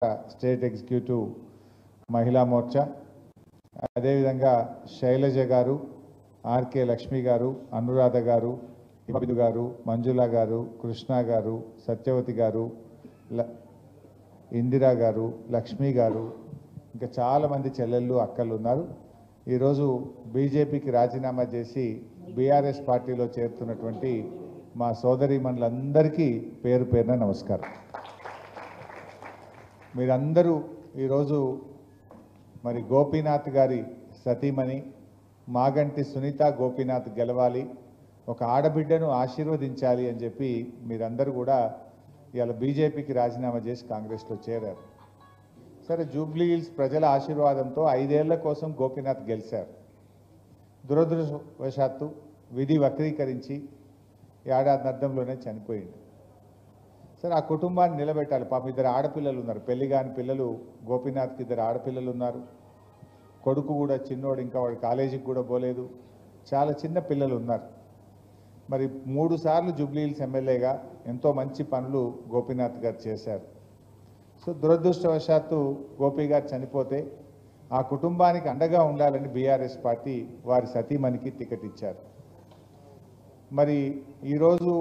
State executive మహిళా మోర్చా, అదేవిధంగా శైలజ గారు, ఆర్కే లక్ష్మి గారు, అనురాధ గారు, ఇబిదు గారు, మంజుల గారు, కృష్ణ గారు, సత్యవతి గారు, ఇందిరా గారు, లక్ష్మి గారు, ఇంకా చాలామంది చెల్లెళ్ళు అక్కలు ఉన్నారు. ఈరోజు బీజేపీకి రాజీనామా చేసి బీఆర్ఎస్ పార్టీలో చేరుతున్నటువంటి మా సోదరీమణులందరికీ పేరు పేరున నమస్కారం. మీరందరూ ఈరోజు మరి గోపీనాథ్ గారి సతీమణి మాగంటి సునీత గోపీనాథ్ గెలవాలి, ఒక ఆడబిడ్డను ఆశీర్వదించాలి అని చెప్పి మీరందరూ కూడా ఇవాళ బీజేపీకి రాజీనామా చేసి కాంగ్రెస్లో చేరారు. సరే, జూబ్లీ హిల్స్ ప్రజల ఆశీర్వాదంతో 5 ఏళ్ల కోసం గోపీనాథ్ గెలిచారు. దురదృష్టవశాత్తు విధి వక్రీకరించి ఏడాది అర్థంలోనే చనిపోయింది. సరే, ఆ కుటుంబాన్ని నిలబెట్టాలి. పాపం 2 ఆడపిల్లలు ఉన్నారు, పెళ్లి కాని పిల్లలు. గోపీనాథ్కి 2 ఆడపిల్లలు ఉన్నారు. కొడుకు కూడా చిన్నోడు, ఇంకా వాడు కాలేజీకి కూడా పోలేదు. చాలా చిన్న పిల్లలు ఉన్నారు. మరి 3 సార్లు జూబ్లీ హిల్స్ ఎమ్మెల్యేగా ఎంతో మంచి పనులు గోపీనాథ్ గారు చేశారు. సో దురదృష్టవశాత్తు గోపి గారు చనిపోతే ఆ కుటుంబానికి అండగా ఉండాలని బీఆర్ఎస్ పార్టీ వారి సతీమణికి టికెట్ ఇచ్చారు. మరి ఈరోజు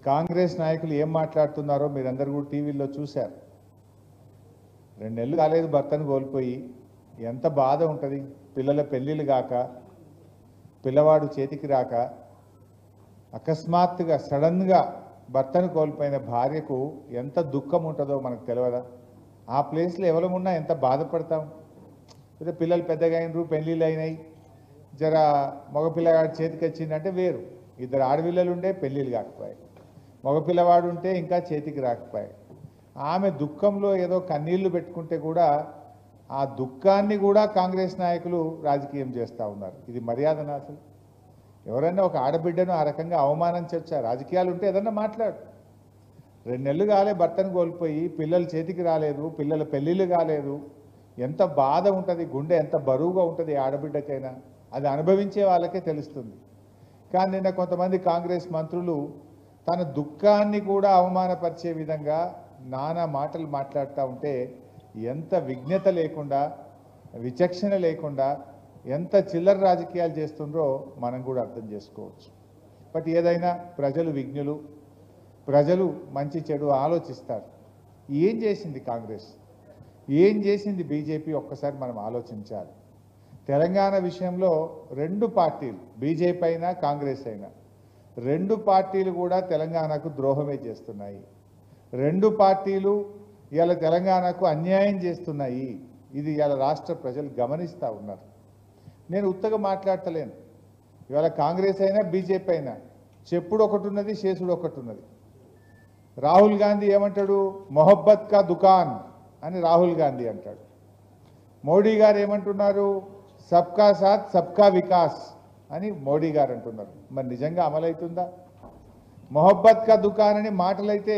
కాంగ్రెస్ నాయకులు ఏం మాట్లాడుతున్నారో మీరందరూ కూడా టీవీలో చూశారు. 2 నెలలు కాలేదు భర్తను కోల్పోయి, ఎంత బాధ ఉంటుంది. పిల్లల పెళ్ళిళ్ళు కాక, పిల్లవాడు చేతికి రాక, అకస్మాత్తుగా సడన్గా భర్తను కోల్పోయిన భార్యకు ఎంత దుఃఖం ఉంటుందో మనకు తెలియదా? ఆ ప్లేస్లో ఎవరమున్నా ఎంత బాధపడతాం. అయితే పిల్లలు పెద్దగా అయినరు, పెళ్ళిళ్ళు అయినాయి, జర మగపిల్లగాడు చేతికి వచ్చిందంటే వేరు. 2 ఆడపిల్లలు ఉండే పెళ్ళిళ్ళు కాకపోయాయి, మగపిల్లవాడు ఉంటే ఇంకా చేతికి రాకపోయాయి. ఆమె దుఃఖంలో ఏదో కన్నీళ్లు పెట్టుకుంటే కూడా ఆ దుఃఖాన్ని కూడా కాంగ్రెస్ నాయకులు రాజకీయం చేస్తూ ఉన్నారు. ఇది మర్యాదనా? అసలు ఎవరైనా ఒక ఆడబిడ్డను ఆ రకంగా అవమానించవచ్చా? రాజకీయాలు ఉంటే ఏదన్నా మాట్లాడు. 2 నెలలు కాలే భర్తను కోల్పోయి, పిల్లలు చేతికి రాలేదు, పిల్లల పెళ్ళిళ్ళు కాలేదు, ఎంత బాధ ఉంటుంది, గుండె ఎంత బరువుగా ఉంటుంది ఆడబిడ్డకైనా. అది అనుభవించే వాళ్ళకే తెలుస్తుంది. కానీ నిన్న కొంతమంది కాంగ్రెస్ మంత్రులు తన దుఃఖాన్ని కూడా అవమానపరిచే విధంగా నానా మాటలు మాట్లాడుతూ ఉంటే ఎంత విజ్ఞత లేకుండా, విచక్షణ లేకుండా, ఎంత చిల్లర రాజకీయాలు చేస్తుండ్రో మనం కూడా అర్థం చేసుకోవచ్చు. బట్ ఏదైనా ప్రజలు విజ్ఞులు, ప్రజలు మంచి చెడు ఆలోచిస్తారు. ఏం చేసింది కాంగ్రెస్, ఏం చేసింది బీజేపీ, ఒక్కసారి మనం ఆలోచించాలి. తెలంగాణ విషయంలో 2 పార్టీలు, బీజేపీ అయినా కాంగ్రెస్ అయినా, 2 పార్టీలు కూడా తెలంగాణకు ద్రోహమే చేస్తున్నాయి. 2 పార్టీలు ఇవాళ తెలంగాణకు అన్యాయం చేస్తున్నాయి. ఇది ఇవాళ రాష్ట్ర ప్రజలు గమనిస్తూ ఉన్నారు. నేను ఉత్తగా మాట్లాడతలేను. ఇవాళ కాంగ్రెస్ అయినా బీజేపీ అయినా చెప్పుడు ఒకటి ఉన్నది, చేసుడు ఒకటి ఉన్నది. రాహుల్ గాంధీ ఏమంటాడు? మొహబ్బత్ కా దుకాన్ అని రాహుల్ గాంధీ అంటాడు. మోడీ గారు ఏమంటున్నారు? సబ్కా సాత్ సబ్కా వికాస్ అని మోడీ గారు అంటున్నారు. మరి నిజంగా అమలవుతుందా? మొహబ్బత్ కా దుకాన్ అని మాటలైతే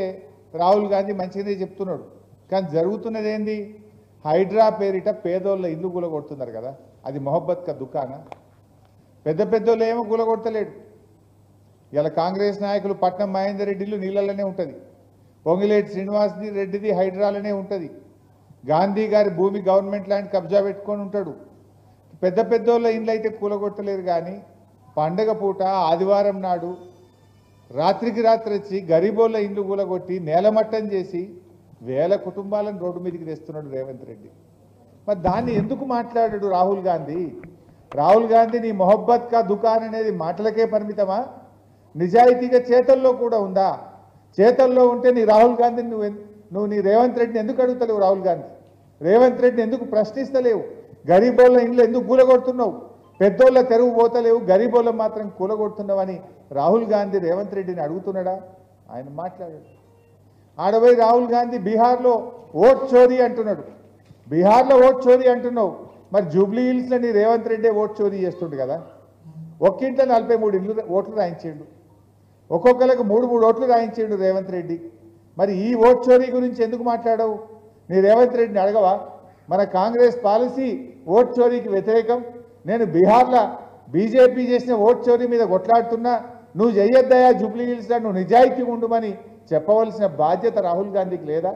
రాహుల్ గాంధీ మంచిగానే చెప్తున్నాడు, కానీ జరుగుతున్నది ఏంది? హైడ్రా పేరిట పేదోళ్ళ ఇల్లు గులగొడుతున్నారు కదా, అది మొహబ్బత్ కా దుకానా? పెద్ద పెద్దోళ్ళు ఏమో గులగొడతలేడు. ఇలా కాంగ్రెస్ నాయకులు పట్నం మహేందర్ రెడ్డి ఇల్లు నీళ్ళలోనే ఉంటుంది, పొంగిలేటి శ్రీనివాస్ రెడ్డిది హైడ్రాలోనే ఉంటుంది, గాంధీ గారి భూమి గవర్నమెంట్ ల్యాండ్ కబ్జా పెట్టుకొని ఉంటాడు. పెద్ద పెద్దోళ్ళ ఇండ్లు అయితే కూలగొట్టలేరు, కానీ పండగ పూట ఆదివారం నాడు రాత్రికి రాత్రి వచ్చి గరీబోళ్ళ ఇండ్లు కూలగొట్టి నేలమట్టం చేసి వేల కుటుంబాలను రోడ్డు మీదకి తెస్తున్నాడు రేవంత్ రెడ్డి. మరి దాన్ని ఎందుకు మాట్లాడాడు రాహుల్ గాంధీ? రాహుల్ గాంధీ నీ మొహబ్బత్ కా దుకాన్ అనేది మాటలకే పరిమితమా? నిజాయితీగా చేతల్లో కూడా ఉందా? చేతల్లో ఉంటే నీ రాహుల్ గాంధీని నువ్వు నీ రేవంత్ రెడ్డిని ఎందుకు అడుగుతలేవు? రాహుల్ గాంధీ రేవంత్ రెడ్డిని ఎందుకు ప్రశ్నిస్తలేవు? గరీబోళ్ళ ఇండ్లు ఎందుకు కూలగొడుతున్నావు? పెద్దోళ్ళ తెరువు పోతలేవు, గరీబోళ్ళ మాత్రం కూలగొడుతున్నావని రాహుల్ గాంధీ రేవంత్ రెడ్డిని అడుగుతున్నాడా? ఆయన మాట్లాడాడు. ఆడపోయి రాహుల్ గాంధీ బీహార్లో ఓట్ చోరీ అంటున్నాడు. బీహార్లో ఓట్ చోరీ అంటున్నావు, మరి జూబ్లీ హిల్స్లో నీ రేవంత్ రెడ్డి ఓట్ చోరీ చేస్తుండు కదా. ఒక్కింట్లో 43 ఓట్లు రాయించాడు, ఒక్కొక్కరికి 3 ఓట్లు రాయించాడు రేవంత్ రెడ్డి. మరి ఈ ఓట్ చోరీ గురించి ఎందుకు మాట్లాడవు? నీ రేవంత్ రెడ్డిని అడగవా? మన కాంగ్రెస్ పాలసీ ఓట్ చోరీకి వ్యతిరేకం, నేను బీహార్లో బీజేపీ చేసిన ఓట్ చోరీ మీద కొట్లాడుతున్నా, నువ్వు చెయ్యొద్దయా జూబ్లీ హిల్స్లో, నువ్వు నిజాయితీగా ఉండమని చెప్పవలసిన బాధ్యత రాహుల్ గాంధీకి లేదా?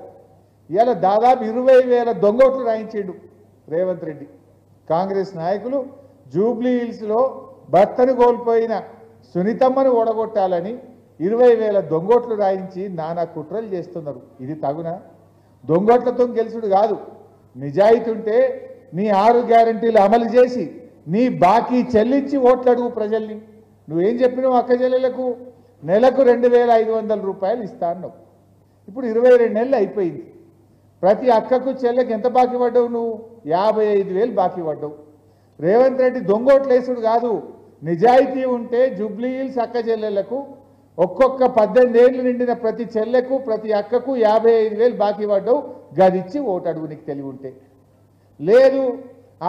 ఇవాళ దాదాపు 20,000 దొంగోట్లు రాయించిండు రేవంత్ రెడ్డి. కాంగ్రెస్ నాయకులు జూబ్లీ హిల్స్లో భర్తను కోల్పోయిన సునీతమ్మను ఓడగొట్టాలని 20,000 దొంగోట్లు రాయించి నానా కుట్రలు చేస్తున్నారు. ఇది తగునా? దొంగోట్లతో గెలుచుడు కాదు. నిజాయితీ ఉంటే నీ 6 గ్యారంటీలు అమలు చేసి నీ బాకీ చెల్లించి ఓట్లు అడుగు ప్రజల్ని. నువ్వేం చెప్పినావు? అక్క చెల్లెలకు నెలకు 2,500 రూపాయలు ఇస్తా అన్నావు. ఇప్పుడు 22 నెలలు అయిపోయింది. ప్రతి అక్కకు చెల్లెకి ఎంత బాకీ పడ్డావు? నువ్వు 55,000 బాకీ పడ్డావు. రేవంత్ రెడ్డి దొంగోట్లేసుడు కాదు. నిజాయితీ ఉంటే జూబ్లీ హిల్స్ అక్క చెల్లెళ్లకు ఒక్కొక్క 18 ఏళ్ళు నిండిన ప్రతి చెల్లెకు ప్రతి అక్కకు 55,000 బాకీ పడ్డావు. గదిచ్చి ఓటు అడుగు నీకు తెలివి ఉంటే. లేదు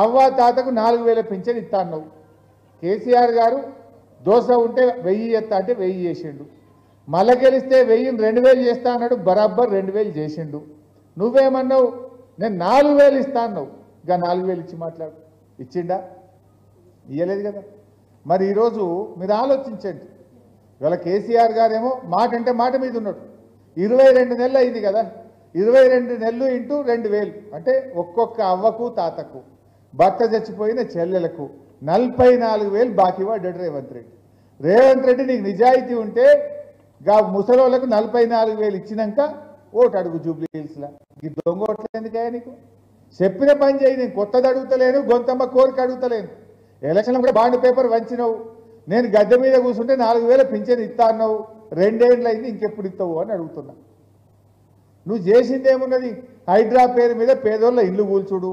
అవ్వ తాతకు 4,000 పింఛన్ ఇస్తా అన్నావు. కేసీఆర్ గారు దోశ ఉంటే 1000 ఎత్తా అంటే 1000 చేసిండు. మళ్ళా గెలిస్తే 1000 2,000 చేస్తా అన్నాడు. బరాబర్ 2,000 చేసిండు. నువ్వేమన్నావు? నేను 4,000 ఇస్తా అన్నావు. ఇంకా 4,000 ఇచ్చి మాట్లాడు. ఇచ్చిండా? ఇయ్యలేదు కదా. మరి ఈరోజు మీరు ఆలోచించండి. ఇవాళ కేసీఆర్ గారేమో మాట అంటే మాట మీద ఉన్నాడు. 22 నెలలు అయింది కదా. 22 నెలలు ఇంటూ 2,000 అంటే ఒక్కొక్క అవ్వకు తాతకు భర్త చచ్చిపోయిన చెల్లెలకు 44,000 బాకీ పడ్డాడు రేవంత్ రెడ్డి. రేవంత్ రెడ్డి నీకు నిజాయితీ ఉంటే గా ముసలోళ్ళకు 44,000 ఇచ్చినాక ఓటు అడుగు జూబ్లీ హిల్స్లో. ఈ దొంగ ఓట్లు ఎందుకయ్యా నీకు? చెప్పిన పని చేయి. నేను కొత్తది అడుగుతలేను, గొంతమ్మ కోరిక అడుగుతలేను. ఎలక్షన్లో కూడా బాండ్ పేపర్ వంచినావు. నేను గద్దె మీద కూర్చుంటే 4,000 పింఛన్ ఇస్తా అన్నావు. 2 ఏళ్ళు అయింది, ఇంకెప్పుడు ఇస్తావు అని అడుగుతున్నా. నువ్వు చేసింది ఏమున్నది? హైడ్రా పేరు మీద పేదోళ్ళ ఇల్లు కూల్చుడు.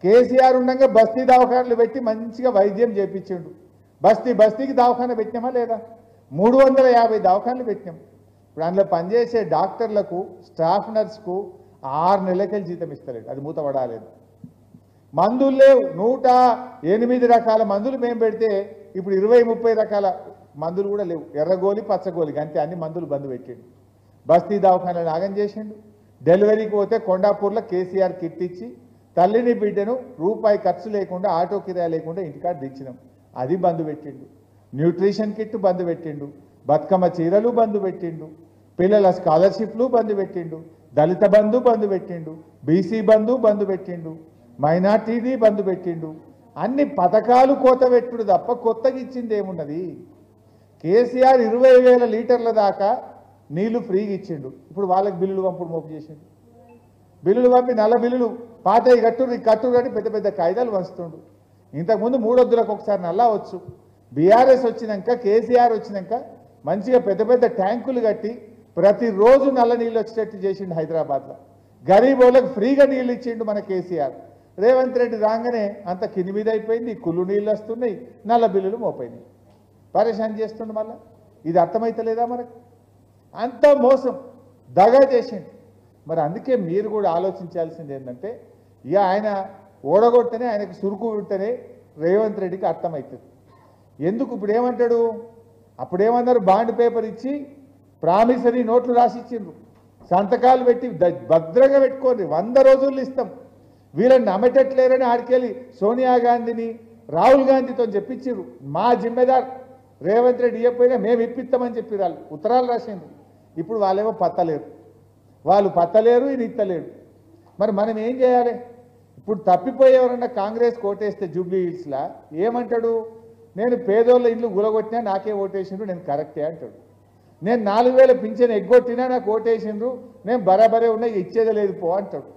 కేసీఆర్ ఉండగా బస్తీ దవాఖానలు పెట్టి మంచిగా వైద్యం చేయించిండు. బస్తీకి దవాఖాన పెట్టినామా లేదా? 350 దవాఖానలు పెట్టినాం. ఇప్పుడు అందులో పనిచేసే డాక్టర్లకు స్టాఫ్ నర్స్కు 6 నెలలకెళ్ళి జీతం ఇస్తలేదు. అది మూతపడాలేదు. మందులు లేవు. 108 రకాల మందులు మేము పెడితే ఇప్పుడు 20-30 రకాల మందులు కూడా లేవు. ఎర్రగోలి పచ్చగోలి అంతే. అన్ని మందులు బంద్ పెట్టిండు. బస్తీ దవాఖానలు నాగం చేసిండు. డెలివరీకి పోతే కొండాపూర్లో కేసీఆర్ కిట్ ఇచ్చి తల్లిని బిడ్డను రూపాయి ఖర్చు లేకుండా ఆటో కిరాయి లేకుండా ఇంటికాడ దించినాం. అది బంద్ పెట్టిండు. న్యూట్రిషన్ కిట్ బంద్ పెట్టిండు. బతుకమ్మ చీరలు బంద్ పెట్టిండు. పిల్లల స్కాలర్షిప్లు బంద్ పెట్టిండు. దళిత బంధు బంద్ పెట్టిండు. బీసీ బంధు బంద్ పెట్టిండు. మైనార్టీది బంద్ పెట్టిండు. అన్ని పథకాలు కోత పెట్టుడు తప్ప కొత్తగా ఇచ్చింది ఏమున్నది? కేసీఆర్ 20,000 లీటర్ల దాకా నీళ్లు ఫ్రీగా ఇచ్చిండు. ఇప్పుడు వాళ్ళకి బిల్లులు పంపుడు మోపు చేసిండు. బిల్లులు పంపి నల్ల బిల్లులు పాతయి కట్టురు అని పెద్ద పెద్ద కాయిదాలు వంచుతుండు. ఇంతకుముందు 3 వద్దులకు ఒకసారి నల్లా వచ్చు. బీఆర్ఎస్ వచ్చినాక కేసీఆర్ వచ్చినాక మంచిగా పెద్ద పెద్ద ట్యాంకులు కట్టి ప్రతిరోజు నల్ల నీళ్ళు వచ్చేటట్టు చేసిండు హైదరాబాద్లో. గరీబ్ వాళ్ళకి ఫ్రీగా నీళ్ళు ఇచ్చిండు మన కేసీఆర్. రేవంత్ రెడ్డి రాగానే అంత కింది మీద అయిపోయింది. కుళ్ళు నీళ్ళు వస్తున్నాయి, నల్ల బిల్లులు మోపోయినాయి. పరేషాన్ చేస్తుండు. మళ్ళీ ఇది అర్థమైతలేదా మనకు? అంత మోసం దగా చేసిండు. మరి అందుకే మీరు కూడా ఆలోచించాల్సింది ఏంటంటే ఇక ఆయన ఓడగొడితేనే ఆయనకు సురుకు ఉంటేనే రేవంత్ రెడ్డికి అర్థమవుతుంది. ఎందుకు ఇప్పుడు ఏమంటాడు? అప్పుడేమన్నారు? బాండ్ పేపర్ ఇచ్చి ప్రామిసరీ నోట్లు రాసిచ్చిండ్రు. సంతకాలు పెట్టి భద్రంగా పెట్టుకోండి, 100 రోజుల్లో ఇస్తాం. వీళ్ళని నమ్మటట్లేరని ఆడికెళ్ళి సోనియా గాంధీని రాహుల్ గాంధీతో చెప్పించారు. మా జిమ్మెదార్ రేవంత్ రెడ్డి ఇవ్వకపోయినా మేము ఇప్పిస్తామని చెప్పి వాళ్ళు ఉత్తరాలు రాసిండ్రు. ఇప్పుడు వాళ్ళేమో పత్తలేరు. వాళ్ళు పత్తలేరు, ఈయన ఇత్తలేడు. మరి మనం ఏం చేయాలి? ఇప్పుడు తప్పిపోయి ఎవరన్నా కాంగ్రెస్ ఓటేస్తే జూబ్లీ హిల్స్లా ఏమంటాడు? నేను పేదోళ్ళ ఇల్లు గులగొట్టినా నాకే ఓటేసిండ్రు, నేను కరెక్టే అంటాడు. నేను 4,000 పింఛన్ ఎగ్గొట్టినా నాకు ఓటేసిండ్రు, నేను బరాబరే ఉన్నా, ఇచ్చేదే లేదు పో అంటాడు.